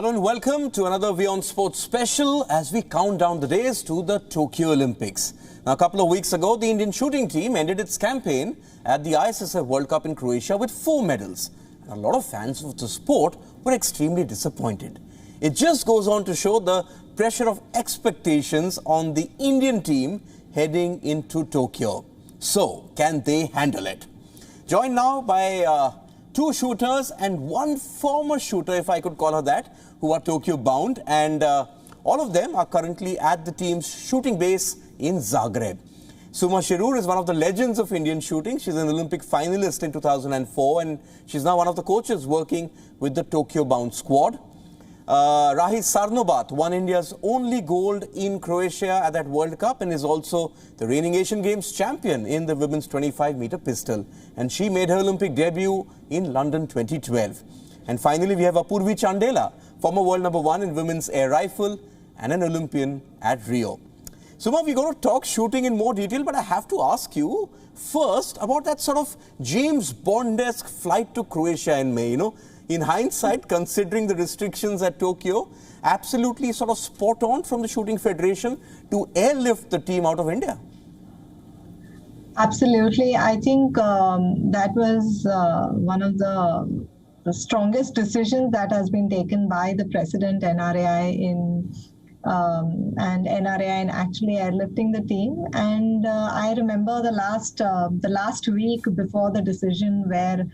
Hello and welcome to another WION Sports special as we count down the days to the Tokyo Olympics. Now, a couple of weeks ago, the Indian shooting team ended its campaign at the ISSF World Cup in Croatia with 4 medals. And a lot of fans of the sport were extremely disappointed. It just goes on to show the pressure of expectations on the Indian team heading into Tokyo. So, can they handle it? Joined now by 2 shooters and 1 former shooter, if I could call her that, who are Tokyo bound, and all of them are currently at the team's shooting base in Zagreb. Suma Shirur is one of the legends of Indian shooting. She's an Olympic finalist in 2004 and she's now one of the coaches working with the Tokyo bound squad. Rahi Sarnobat won India's only gold in Croatia at that World Cup and is also the reigning Asian Games champion in the women's 25-meter pistol. And she made her Olympic debut in London 2012. And finally, we have Apurvi Chandela, former world number 1 in women's air rifle and an Olympian at Rio. Suma, we're going to talk shooting in more detail, but I have to ask you first about that sort of James Bond-esque flight to Croatia in May, In hindsight, considering the restrictions at Tokyo, absolutely sort of spot on from the Shooting Federation to airlift the team out of India. Absolutely. I think that was one of the strongest decisions that has been taken by the president NRAI and NRAI in actually airlifting the team. And I remember the last week before the decision where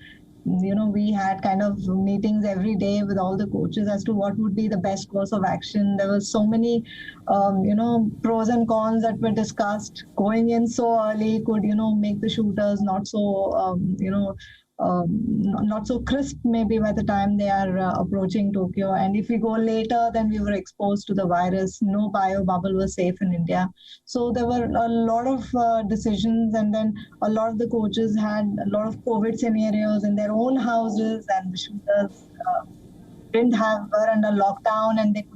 we had kind of meetings every day with all the coaches as to what would be the best course of action. There were so many, pros and cons that were discussed. Going in so early could, make the shooters not so, not so crisp maybe by the time they are approaching Tokyo. And if we go later, then we were exposed to the virus. No bio bubble was safe in India. So there were a lot of decisions, and then a lot of the coaches had a lot of COVID scenarios in their own houses, and the shooters were under lockdown and they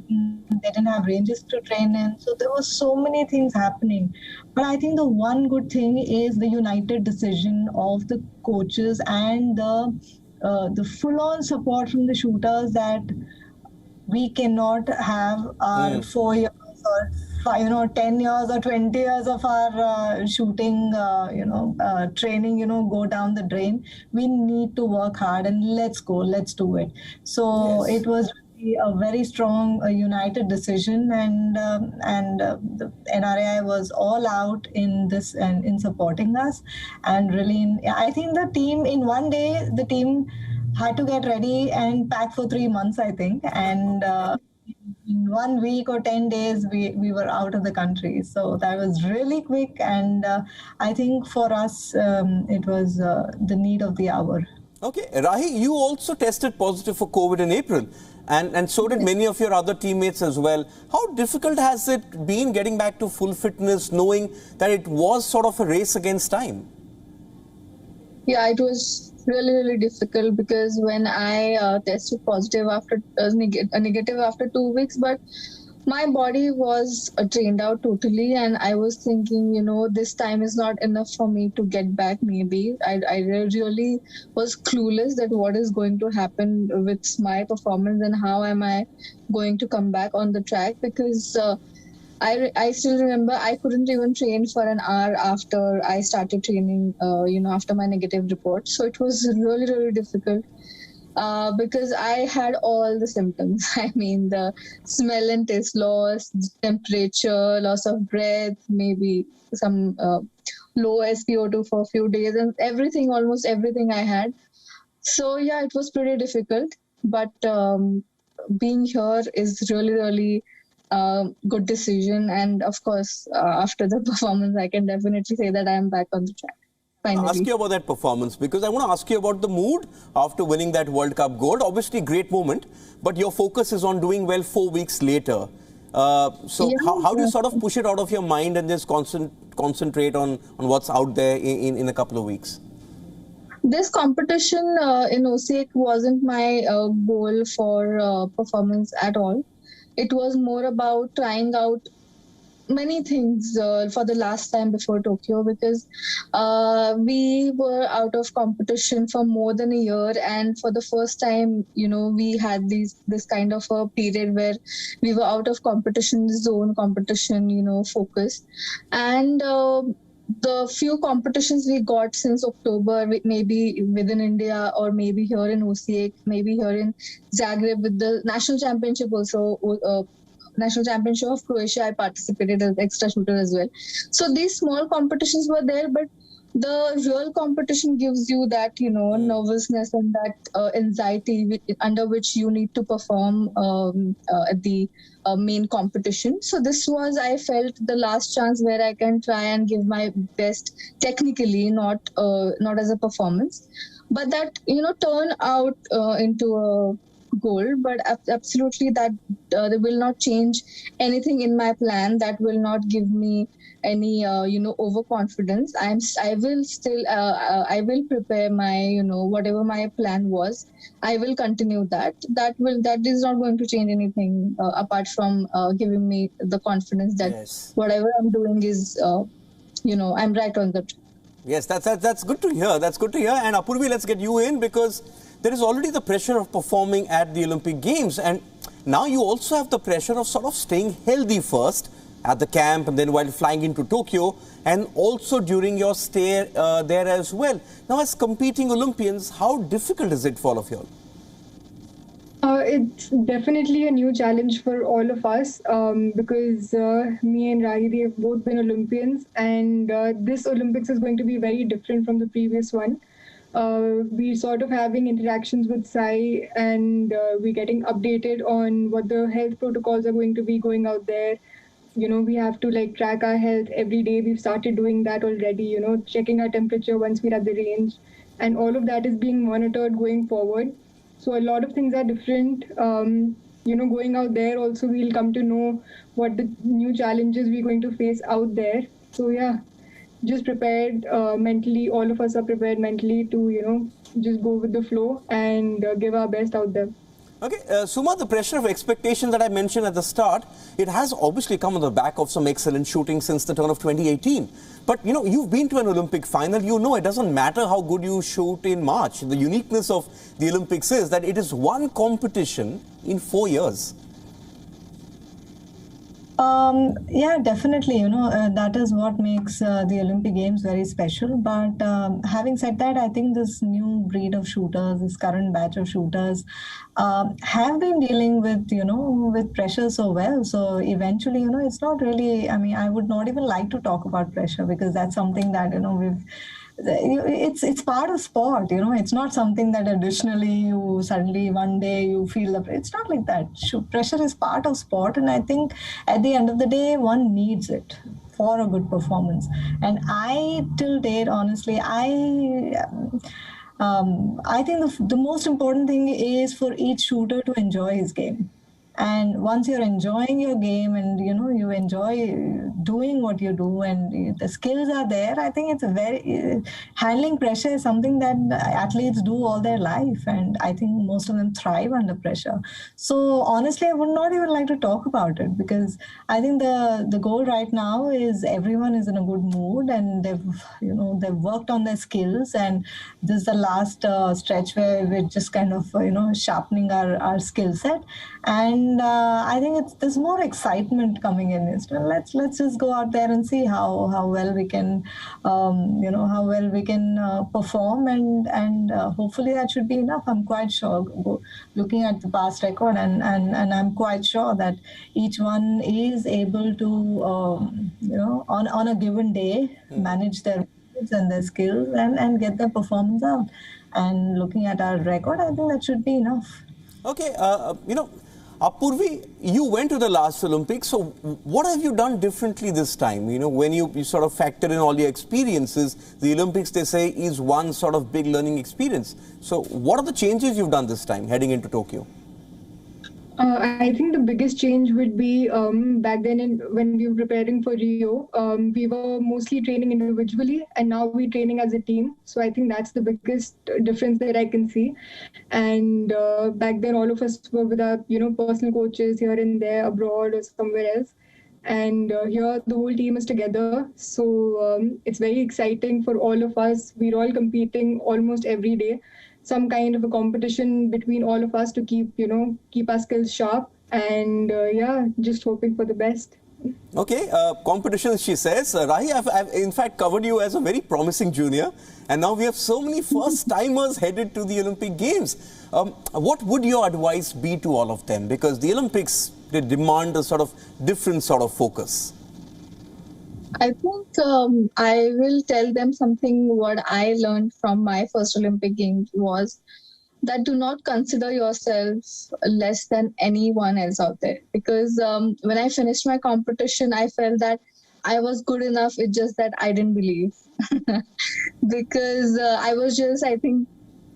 didn't have ranges to train in. So there were so many things happening. But I think the one good thing is the united decision of the coaches and the full-on support from the shooters that we cannot have our 4 years or 10 years or 20 years of our shooting, training, go down the drain. We need to work hard and let's do it. So It was a very strong united decision, and the NRAI was all out in this and in supporting us. And really, I think the team in one day, the team had to get ready and pack for 3 months, I think. And in 1 week or 10 days, we were out of the country. So that was really quick. And I think for us, it was the need of the hour. Okay. Rahi, you also tested positive for COVID in April. And so did many of your other teammates as well. How difficult has it been getting back to full fitness, knowing that it was sort of a race against time? Yeah, it was really difficult because when I tested positive after negative after 2 weeks, but my body was drained out totally, and I was thinking, this time is not enough for me to get back. Maybe I really was clueless that what is going to happen with my performance and how am I going to come back on the track, because I still remember I couldn't even train for an hour after I started training, after my negative report. So it was really difficult. Because I had all the symptoms. I mean, the smell and taste loss, temperature, loss of breath, maybe some low SpO2 for a few days, and almost everything I had. So yeah, it was pretty difficult. But being here is really good decision. And of course, after the performance, I can definitely say that I am back on the track. Finally. I'll ask you about that performance, because I want to ask you about the mood after winning that World Cup gold. Obviously, great moment, but your focus is on doing well 4 weeks later. How do you sort of push it out of your mind and just concentrate on what's out there in a couple of weeks? This competition in OSAC wasn't my goal for performance at all. It was more about trying out many things for the last time before Tokyo, because we were out of competition for more than a year, and for the first time, we had this kind of a period where we were out of competition zone, competition, focus, and the few competitions we got since October, maybe within India or maybe here in OCA, maybe here in Zagreb with the national championship also. National Championship of Croatia, I participated as extra shooter as well. So these small competitions were there, but the real competition gives you that, nervousness and that anxiety under which you need to perform at the main competition. So this was, I felt, the last chance where I can try and give my best technically, not as a performance. But that, turn out into a goal, but absolutely that they will not change anything in my plan. That will not give me any overconfidence. I will still I will prepare my whatever my plan was. I will continue that. That is not going to change anything apart from giving me the confidence that whatever I'm doing is I'm right on the track. Yes, that's good to hear. That's good to hear. And Apurvi, let's get you in, because there is already the pressure of performing at the Olympic Games, and now you also have the pressure of sort of staying healthy first at the camp, and then while flying into Tokyo, and also during your stay there as well. Now, as competing Olympians, how difficult is it for all of you all? It's definitely a new challenge for all of us because me and Rahi have both been Olympians, and this Olympics is going to be very different from the previous one. We're sort of having interactions with Sai, and we're getting updated on what the health protocols are going to be going out there. We have to track our health every day. We've started doing that already, checking our temperature once we're at the range, and all of that is being monitored going forward. So a lot of things are different. Going out there also, we'll come to know what the new challenges we're going to face out there. So yeah, just prepared mentally. All of us are prepared mentally to, just go with the flow and give our best out there. Okay, Suma, the pressure of expectation that I mentioned at the start, it has obviously come on the back of some excellent shooting since the turn of 2018. But, you've been to an Olympic final, it doesn't matter how good you shoot in March. The uniqueness of the Olympics is that it is one competition in 4 years. Yeah, definitely. That is what makes the Olympic Games very special. But having said that, I think this new breed of shooters, this current batch of shooters, have been dealing with, with pressure so well. So eventually, it's not really, I would not even like to talk about pressure, because that's something that, it's part of sport. It's not something that additionally you suddenly one day you feel it's not like that. Pressure is part of sport, and I think at the end of the day one needs it for a good performance. And I till date, honestly, I think the most important thing is for each shooter to enjoy his game. And once you're enjoying your game and, you enjoy doing what you do and the skills are there, I think it's handling pressure is something that athletes do all their life. And I think most of them thrive under pressure. So honestly, I would not even like to talk about it, because I think the goal right now is everyone is in a good mood, and they've worked on their skills. And this is the last stretch where we're just kind of, sharpening our skill set. And I think there's more excitement coming in. Let's just go out there and see how well we can, how well we can perform, and hopefully that should be enough. I'm quite sure, looking at the past record, and I'm quite sure that each one is able to, on a given day, manage their and their skills and get their performance out. And looking at our record, I think that should be enough. Okay, Apurvi, you went to the last Olympics, so what have you done differently this time? When you sort of factor in all your experiences, the Olympics, they say, is one sort of big learning experience. So what are the changes you've done this time heading into Tokyo? I think the biggest change would be back then when we were preparing for Rio, we were mostly training individually, and now we're training as a team. So I think that's the biggest difference that I can see. And back then, all of us were with our, personal coaches here and there, abroad or somewhere else. And here the whole team is together. So it's very exciting for all of us. We're all competing almost every day. Some kind of a competition between all of us to keep our skills sharp. And yeah, just hoping for the best. Okay, competition, she says. Rahi, I've in fact covered you as a very promising junior, and now we have so many first-timers headed to the Olympic Games. What would your advice be to all of them? Because the Olympics, they demand a sort of different sort of focus. I think I will tell them something what I learned from my first Olympic Games was that do not consider yourself less than anyone else out there. Because when I finished my competition, I felt that I was good enough. It's just that I didn't believe. Because I was just, I think,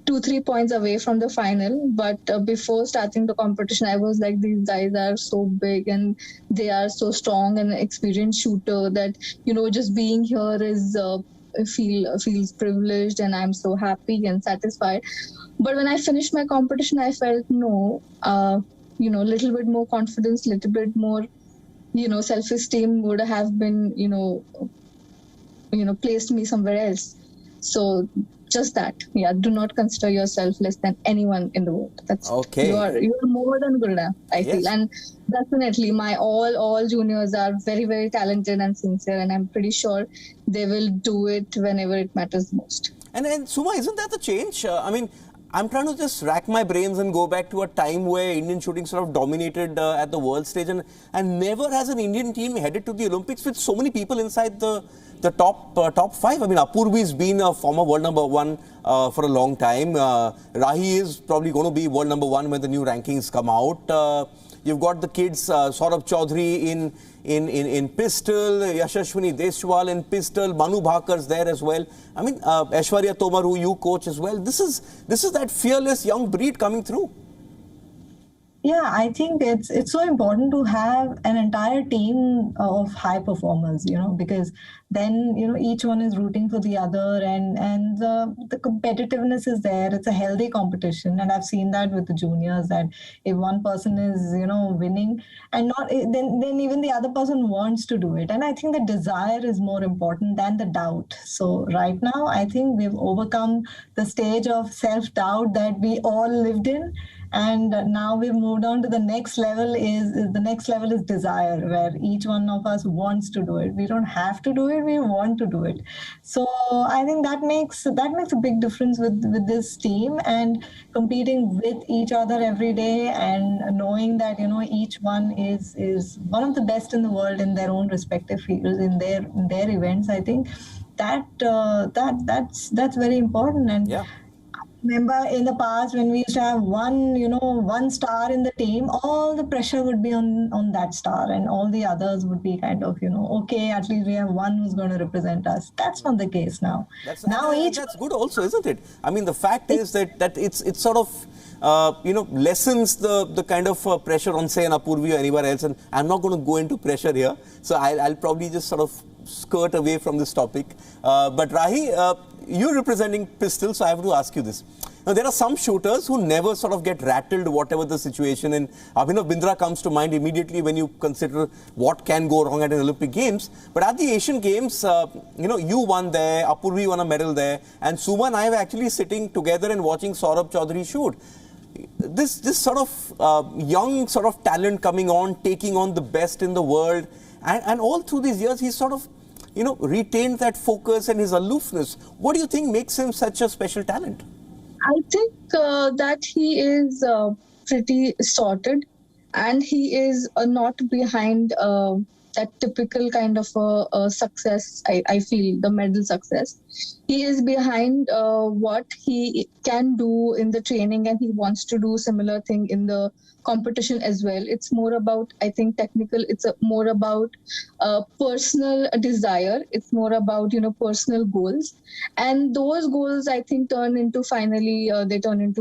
2-3 points away from the final. But before starting the competition, I was like, these guys are so big and they are so strong and experienced shooter that, just being here is feels privileged, and I'm so happy and satisfied. But when I finished my competition, I felt little bit more confidence, little bit more, self-esteem would have been, placed me somewhere else. So just that, do not consider yourself less than anyone in the world. That's okay. You're more than good enough, I feel. And definitely my all juniors are very, very talented and sincere, and I'm pretty sure they will do it whenever it matters most. And Suma, isn't that the change? I mean, I'm trying to just rack my brains and go back to a time where Indian shooting sort of dominated at the world stage, and never has an Indian team headed to the Olympics with so many people inside the top five. I mean, Apurvi's been a former world number one for a long time. Rahi is probably going to be world number one when the new rankings come out. You've got the kids, Saurabh Chaudhary in pistol, Yashaswini Deshwal in pistol, Manu Bhakar's there as well. I mean, Aishwarya Tomar, who you coach as well. This is that fearless young breed coming through. Yeah, I think it's so important to have an entire team of high performers, because then, each one is rooting for the other, and the competitiveness is there. It's a healthy competition. And I've seen that with the juniors, that if one person is, winning and not, then even the other person wants to do it. And I think the desire is more important than the doubt. So right now, I think we've overcome the stage of self-doubt that we all lived in. And now we've moved on to the next level. The next level is desire, where each one of us wants to do it. We don't have to do it; we want to do it. So I think that makes a big difference with this team, and competing with each other every day, and knowing that each one is one of the best in the world in their own respective fields, in their events. I think that's very important. And yeah. Remember in the past when we used to have one star in the team, all the pressure would be on that star, and all the others would be kind of, okay, at least we have one who's going to represent us. That's not the case now. That's good also, isn't it? I mean, the fact is that it's sort of, lessens the kind of pressure on, say, an Apurvi or anywhere else. And I'm not going to go into pressure here. So I'll probably just sort of skirt away from this topic. But Rahi, you're representing pistol, so I have to ask you this. Now, there are some shooters who never sort of get rattled, whatever the situation, and Abhinav Bindra comes to mind immediately when you consider what can go wrong at an Olympic Games. But at the Asian Games, you won there, Apurvi won a medal there, and Suma and I were actually sitting together and watching Saurabh Chaudhary shoot. This sort of young sort of talent coming on, taking on the best in the world, and all through these years, he's sort of retained that focus and his aloofness. What do you think makes him such a special talent? I think that he is pretty sorted, and he is not behind that typical kind of success. I feel the medal success. He is behind what he can do in the training, and he wants to do similar thing in the competition as well. It's more about, I think, technical. It's more about personal desire. It's more about personal goals, and those goals, I think, turn into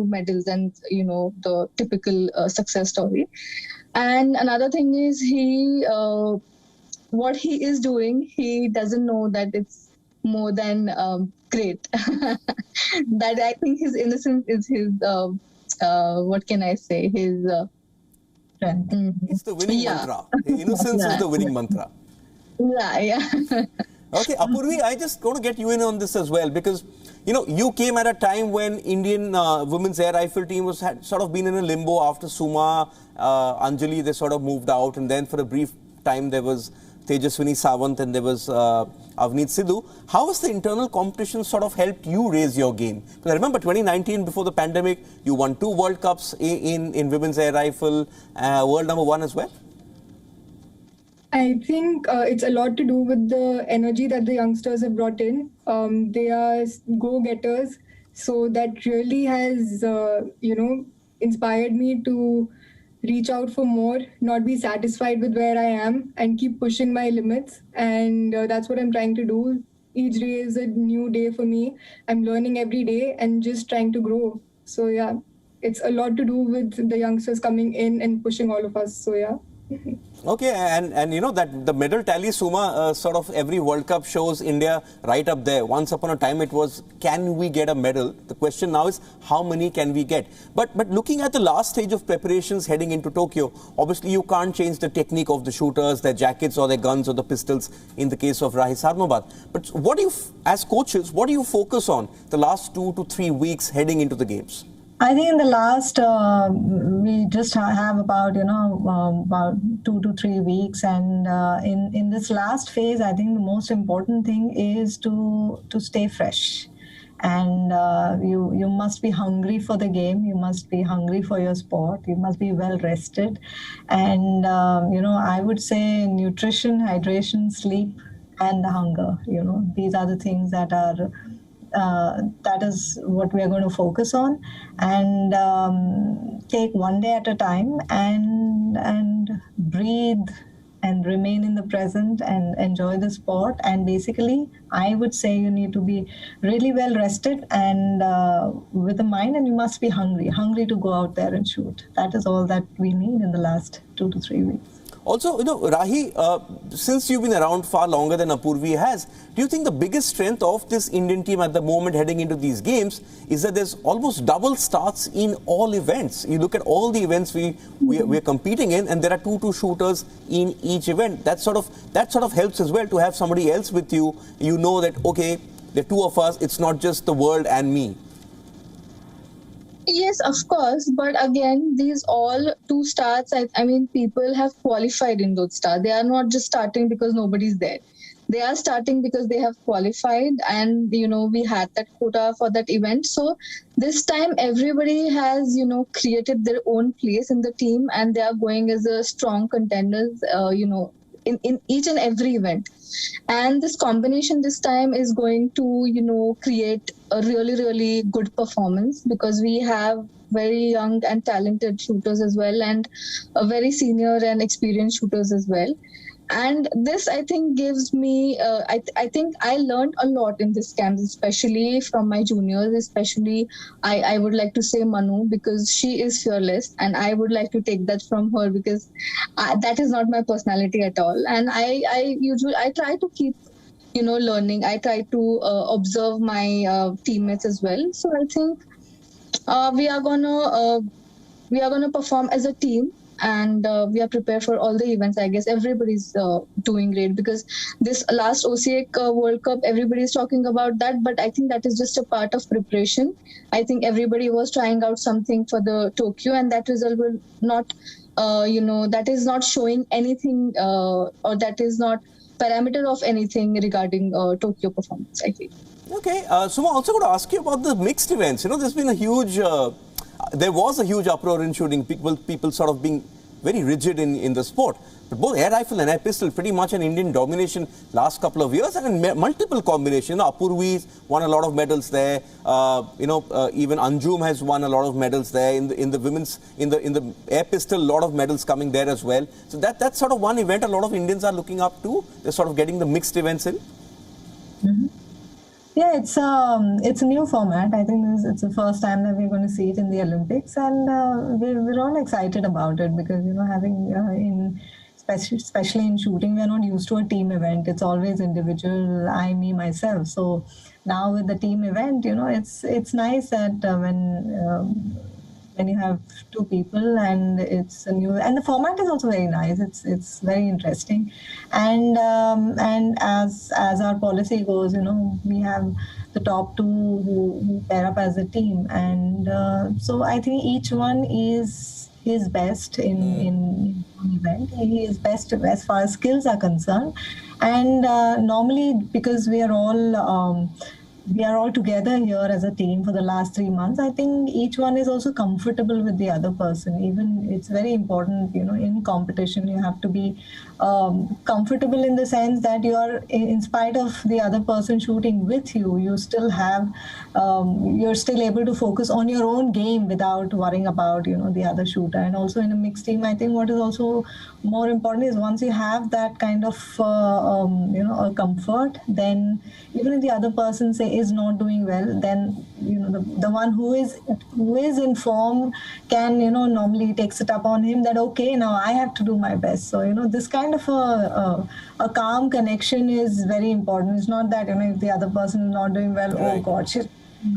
medals and the typical success story. And another thing is what he is doing, he doesn't know that it's more than great. That I think his innocence is his what can I say, his strength. It's the winning Yeah. mantra. Innocence is the winning mantra. Yeah. Okay, Apurvi, I just want to get you in on this as well because, you came at a time when Indian women's air rifle team had sort of been in a limbo after Suma, Anjali, they sort of moved out, and then for a brief time there was Tejaswini Sawant and there was Avneet Sidhu. How has the internal competition sort of helped you raise your game? Because I remember 2019, before the pandemic, you won 2 World Cups in women's air rifle, world #1 as well. I think it's a lot to do with the energy that the youngsters have brought in. They are go-getters, so that really has, inspired me to reach out for more, not be satisfied with where I am, and keep pushing my limits. And that's what I'm trying to do. Each day is a new day for me. I'm learning every day and just trying to grow. So yeah, it's a lot to do with the youngsters coming in and pushing all of us. So yeah. Okay, and that the medal tally, Suma, sort of every World Cup shows India right up there. Once upon a time it was, can we get a medal? The question now is, how many can we get? But looking at the last stage of preparations heading into Tokyo, obviously you can't change the technique of the shooters, their jackets or their guns or the pistols in the case of Rahi Sarnobad. But what do you, as coaches, what do you focus on the last 2 to 3 weeks heading into the games? I think in the last, we just have about, about 2 to 3 weeks. And in this last phase, I think the most important thing is to stay fresh. And you must be hungry for the game. You must be hungry for your sport. You must be well rested. And, I would say nutrition, hydration, sleep, and the hunger. These are the things that are... that is what we are going to focus on, and take one day at a time, and breathe and remain in the present and enjoy the sport. And basically, I would say you need to be really well rested and with the mind, and you must be hungry to go out there and shoot. That is all that we need in the last 2 to 3 weeks. Also, Rahi, since you've been around far longer than Apurvi has, do you think the biggest strength of this Indian team at the moment heading into these games is that there's almost double starts in all events? You look at all the events we're competing in, and there are 2 shooters in each event. That sort of helps as well to have somebody else with you. You know that, okay, there are 2 of us, it's not just the world and me. Yes, of course. But again, these all 2 starts, I mean, people have qualified in those starts. They are not just starting because nobody's there. They are starting because they have qualified, and, we had that quota for that event. So this time everybody has, created their own place in the team, and they are going as a strong contenders, in each and every event. And this combination this time is going to, create a really, really good performance, because we have very young and talented shooters as well, and a very senior and experienced shooters as well. And this, I think, gives me, I think I learned a lot in this camp, especially from my juniors, especially I would like to say Manu, because she is fearless, and I would like to take that from her, because that is not my personality at all. And I usually try to keep, learning. I try to observe my teammates as well. So I think we are gonna perform as a team. And we are prepared for all the events. I guess everybody's doing great, because this last OCA World Cup, everybody's talking about that. But I think that is just a part of preparation. I think everybody was trying out something for the Tokyo, and that result will not, that is not showing anything, or that is not parameter of anything regarding Tokyo performance, I think. Okay, Suma, also got to ask you about the mixed events. There's been a huge... there was a huge uproar in shooting, people sort of being very rigid in the sport. But both air rifle and air pistol, pretty much an Indian domination last couple of years, and in multiple combinations. Apurvi's won a lot of medals there. Even Anjum has won a lot of medals there. In the women's, in the air pistol, a lot of medals coming there as well. So that's sort of one event a lot of Indians are looking up to. They're sort of getting the mixed events in. Mm-hmm. Yeah, it's a new format. I think it's the first time that we're going to see it in the Olympics, and we're all excited about it, because having especially in shooting, we're not used to a team event. It's always individual, I, me, myself. So now with the team event, it's nice that when when you have two people and it's a new, and the format is also very nice. It's very interesting, and as our policy goes, we have the top two who pair up as a team, and so I think each one is his best in one event. He is best as far as skills are concerned, and normally because we are all together here as a team for the last 3 months. I think each one is also comfortable with the other person. Even it's very important, in competition, you have to be comfortable in the sense that you are, in spite of the other person shooting with you, you still have, you're still able to focus on your own game without worrying about, the other shooter. And also in a mixed team, I think what is also more important is once you have that kind of, a comfort, then even if the other person is not doing well, then the one who is in form can normally takes it up on him that okay, now I have to do my best. So this kind of a calm connection is very important. It's not that if the other person is not doing well, Right. oh God, she's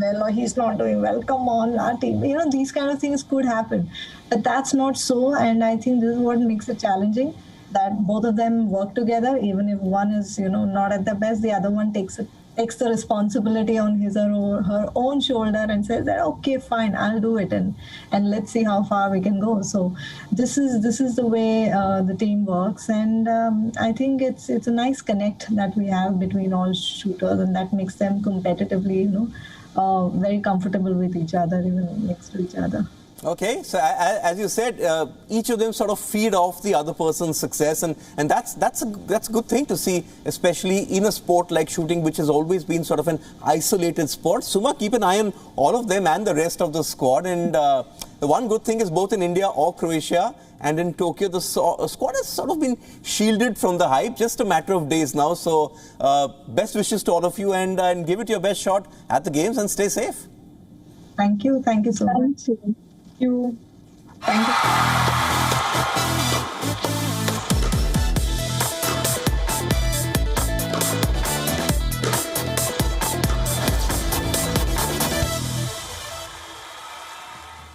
well or he's not doing well, come on, our team. These kind of things could happen, but that's not so. And I think this is what makes it challenging, that both of them work together. Even if one is not at the best, the other one takes the responsibility on his or her own shoulder and says that okay, fine, I'll do it, and let's see how far we can go. So this is the way the team works, and I think it's a nice connect that we have between all shooters, and that makes them competitively very comfortable with each other, even next to each other. Okay, so as you said, each of them sort of feed off the other person's success, and that's a good thing to see, especially in a sport like shooting, which has always been sort of an isolated sport. Suma, keep an eye on all of them and the rest of the squad, and the one good thing is both in India or Croatia and in Tokyo, the squad has sort of been shielded from the hype, just a matter of days now. So best wishes to all of you, and give it your best shot at the games, and stay safe. Thank you so much. Thank you. Thank you.